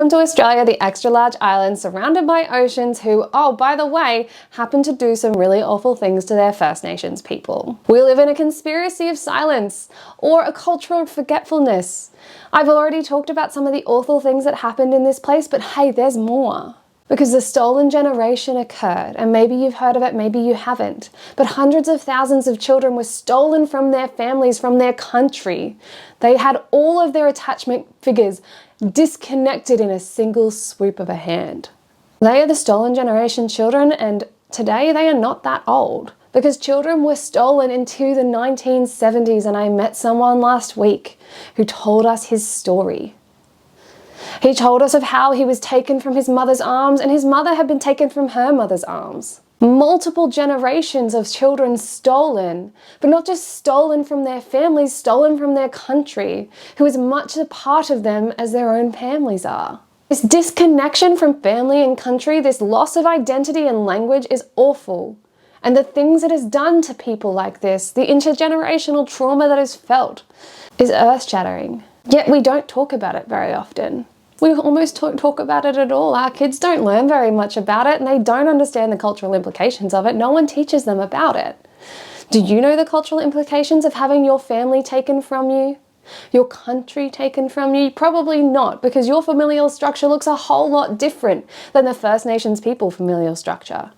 Welcome to Australia, the extra large island surrounded by oceans who, oh, by the way, happen to do some really awful things to their First Nations people. We live in a conspiracy of silence or a culture of forgetfulness. I've already talked about some of the awful things that happened in this place, but hey, there's more. Because the stolen generation occurred, and maybe you've heard of it, maybe you haven't, but hundreds of thousands of children were stolen from their families, from their country. They had all of their attachment figures disconnected in a single swoop of a hand. They are the stolen generation children, and today they are not that old, because children were stolen into the 1970s, and I met someone last week who told us his story. He told us of how he was taken from his mother's arms and his mother had been taken from her mother's arms. Multiple generations of children stolen, but not just stolen from their families, stolen from their country, who is much a part of them as their own families are. This disconnection from family and country, this loss of identity and language is awful. And the things it has done to people like this, the intergenerational trauma that is felt, is earth-shattering. Yet we don't talk about it very often. We almost don't talk about it at all. Our kids don't learn very much about it and they don't understand the cultural implications of it. No one teaches them about it. Do you know the cultural implications of having your family taken from you? Your country taken from you? Probably not, because your familial structure looks a whole lot different than the First Nations people familial structure.